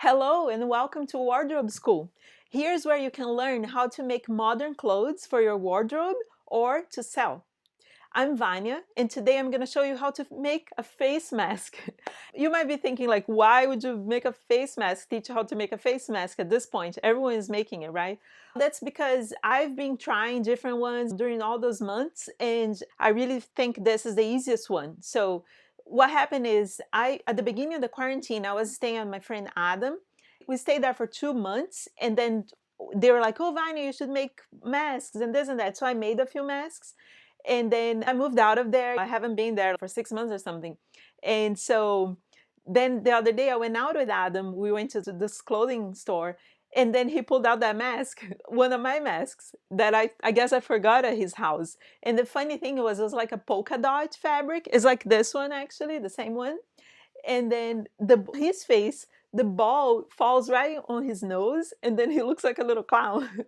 Hello and welcome to Wardrobe School. Here's where you can learn how to make modern clothes for your wardrobe or to sell. I'm Vanya, and today I'm going to show you how to make a face mask. You might be thinking like, why would you make a face mask, teach how to make a face mask at this point? Everyone is making it, right? That's because I've been trying different ones during all those months, and I really think this is the easiest one. So what happened is at the beginning of the quarantine, I was staying with my friend Adam. We stayed there for 2 months, and then they were like, oh, Vanya, you should make masks and this and that. So I made a few masks. And then I moved out of there. I haven't been there for 6 months or something. And so then the other day I went out with Adam. We went to this clothing store, and then he pulled out that mask, one of my masks that I guess I forgot at his house. And the funny thing was, it was like a polka dot fabric. It's like this one, actually, the same one. And then his face, the ball falls right on his nose, and then he looks like a little clown.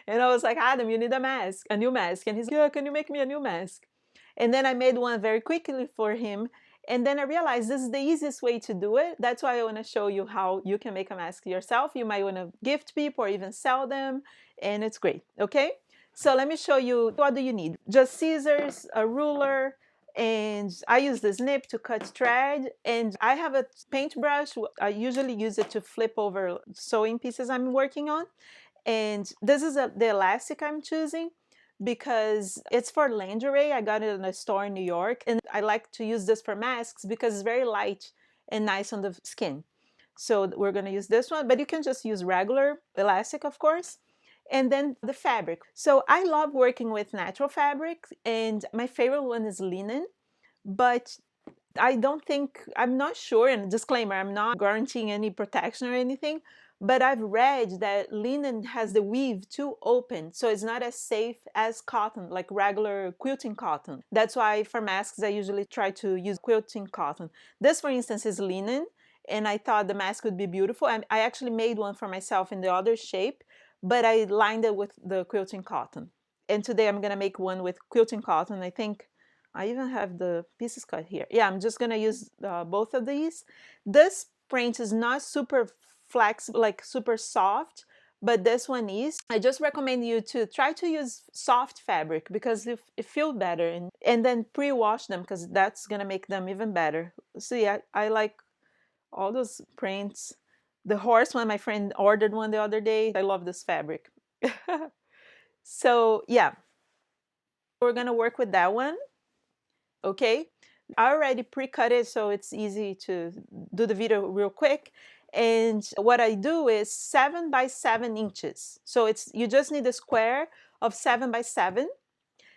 And I was like, Adam, you need a mask, a new mask. And he's like, yeah, can you make me a new mask? And then I made one very quickly for him. And then I realized this is the easiest way to do it. That's why I want to show you how you can make a mask yourself. You might want to gift people or even sell them, and it's great. Okay, so let me show you. What do you need? Just scissors, a ruler, and I use this nib to cut thread, and I have a paintbrush. I usually use it to flip over sewing pieces I'm working on. And this is the elastic I'm choosing because it's for lingerie. I got it in a store in New York, and I like to use this for masks because it's very light and nice on the skin. So we're going to use this one, but you can just use regular elastic, of course. And then the fabric. So I love working with natural fabric, and my favorite one is linen, but I'm not sure, and disclaimer, I'm not guaranteeing any protection or anything, but I've read that linen has the weave too open, so it's not as safe as cotton, like regular quilting cotton. That's why for masks, I usually try to use quilting cotton. This, for instance, is linen, and I thought the mask would be beautiful. I actually made one for myself in the other shape, but I lined it with the quilting cotton. And today I'm gonna make one with quilting cotton. I think I even have the pieces cut here. Yeah, I'm just gonna use both of these. This print is not super flexible, like super soft, but this one is. I just recommend you to try to use soft fabric because it feels better, and then pre-wash them because that's gonna make them even better. So yeah, I like all those prints. The horse one, my friend ordered one the other day. I love this fabric. So yeah, we're gonna work with that one. Okay, I already pre-cut it, so it's easy to do the video real quick. And what I do is 7 by 7 inches. So you just need a square of 7 by 7,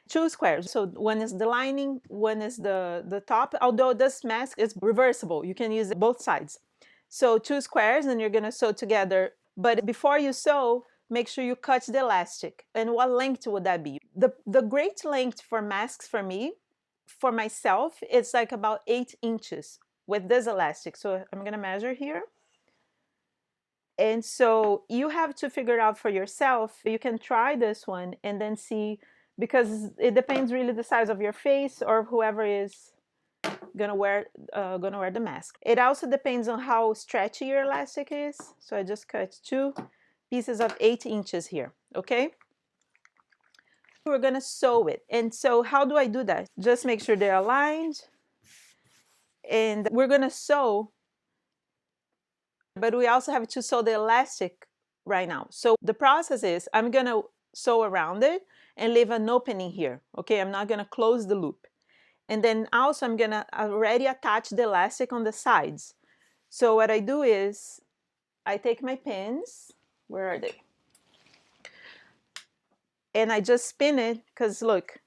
two squares. So one is the lining, one is the top. Although this mask is reversible, you can use both sides. So two squares, and you're gonna sew together. But before you sew, make sure you cut the elastic. And what length would that be? The great length for masks for me, for myself, it's like about 8 inches with this elastic. So I'm gonna measure here. And so you have to figure out for yourself. You can try this one and then see, because it depends really the size of your face or whoever is gonna wear the mask. It also depends on how stretchy your elastic is. So I just cut 2 pieces of 8 inches here. Okay, we're gonna sew it. And so how do I do that? Just make sure they're aligned, and we're gonna sew, but we also have to sew the elastic right now. So the process is I'm gonna sew around it and leave an opening here. Okay, I'm not gonna close the loop. And then also I'm gonna already attach the elastic on the sides. So what I do is I take my pins, where are they? And I just spin it, because look,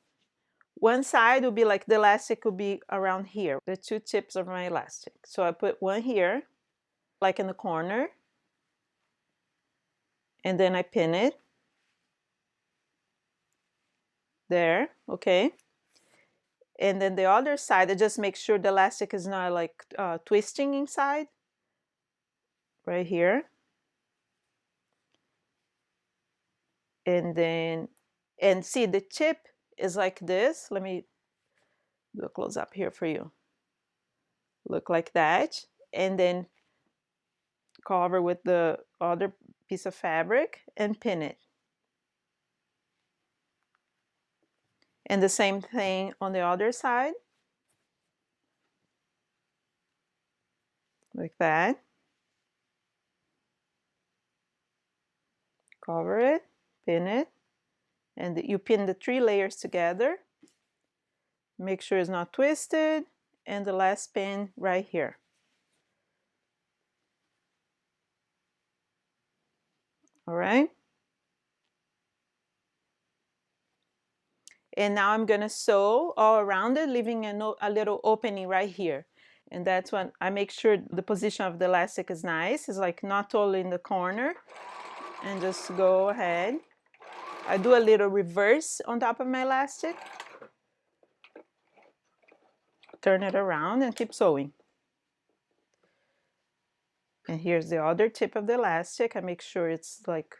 one side will be like the elastic will be around here, the two tips of my elastic. So I put one here, like in the corner, and then I pin it there, okay? And then the other side, I just make sure the elastic is not like twisting inside, right here. And then, and see, the tip is like this. Let me do a close up here for you. Look like that. And then cover with the other piece of fabric and pin it. And the same thing on the other side, like that. Cover it, pin it, and you pin the 3 layers together. Make sure it's not twisted, and the last pin right here. All right. And now I'm gonna sew all around it, leaving a little opening right here. And that's when I make sure the position of the elastic is nice. It's like not totally in the corner. And just go ahead. I do a little reverse on top of my elastic. Turn it around and keep sewing. And here's the other tip of the elastic. I make sure it's like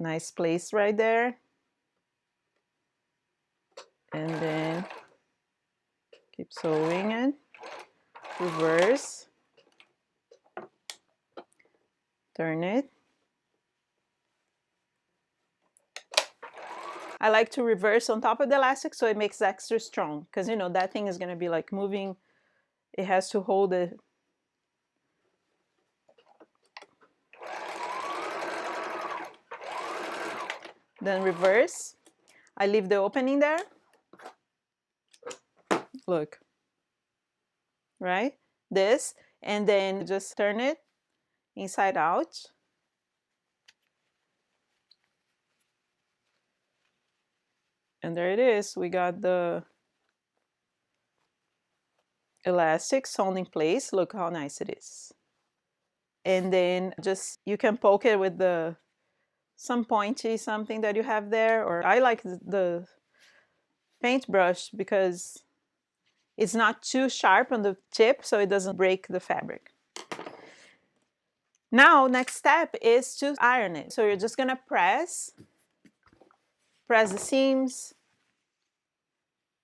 nice place right there. And then keep sewing it. Reverse. Turn it. I like to reverse on top of the elastic so it makes it extra strong, because you know that thing is going to be like moving. It has to hold it. Then reverse. I leave the opening there. Look. Right? This. And then just turn it inside out. And there it is. We got the elastic sewn in place. Look how nice it is. And then just, you can poke it with some pointy something that you have there. Or I like the paintbrush because it's not too sharp on the tip, so it doesn't break the fabric. Now, next step is to iron it. So you're just gonna press the seams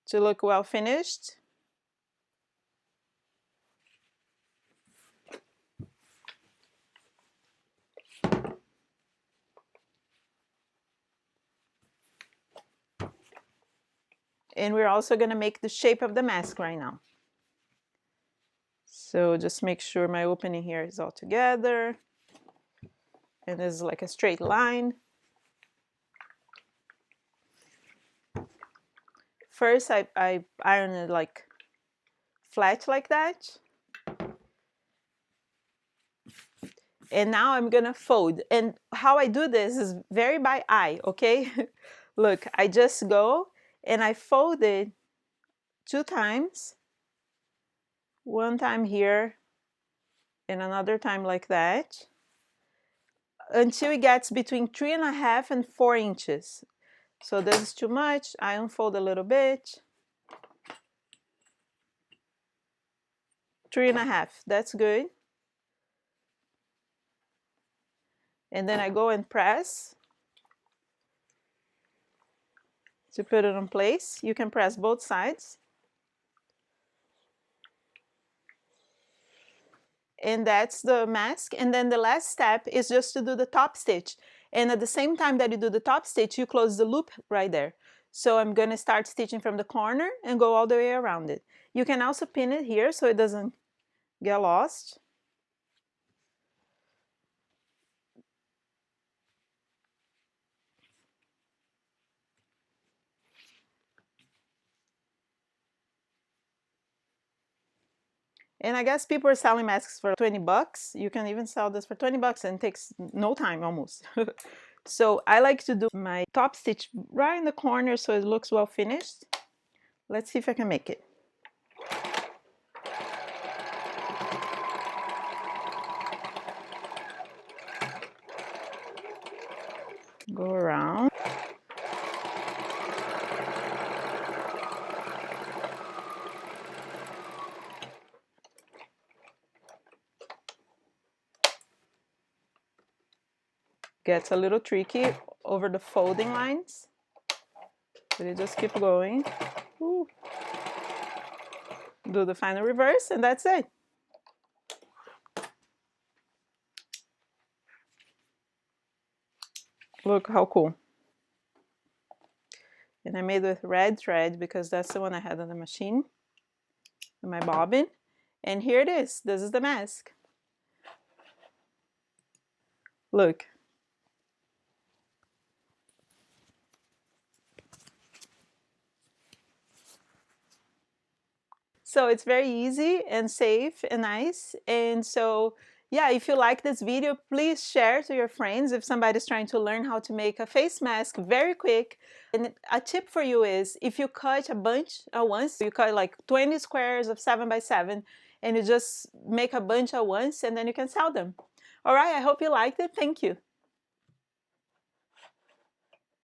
to look well finished. And we're also gonna make the shape of the mask right now. So just make sure my opening here is all together. And there's like a straight line. First, I iron it like flat like that. And now I'm gonna fold. And how I do this is very by eye, okay? Look, I just go and I fold it 2 times. One time here and another time like that, until it gets between 3.5 and 4 inches. So this is too much. I unfold a little bit. 3.5, that's good. And then I go and press to put it in place. You can press both sides. And that's the mask. And then the last step is just to do the top stitch. And at the same time that you do the top stitch, you close the loop right there. So I'm going to start stitching from the corner and go all the way around it. You can also pin it here so it doesn't get lost. And I guess people are selling masks for 20 bucks. You can even sell this for 20 bucks and it takes no time almost. So I like to do my top stitch right in the corner so it looks well finished. Let's see if I can make it. Go around. Gets a little tricky over the folding lines, but you just keep going. Ooh. Do the final reverse and that's it. Look how cool. And I made with red thread because that's the one I had on the machine, my bobbin. And here it is. This is the mask. Look. So it's very easy and safe and nice. And so, yeah, if you like this video, please share to your friends if somebody's trying to learn how to make a face mask very quick. And a tip for you is if you cut a bunch at once, you cut like 20 squares of 7 by 7, and you just make a bunch at once, and then you can sell them. All right, I hope you liked it. Thank you.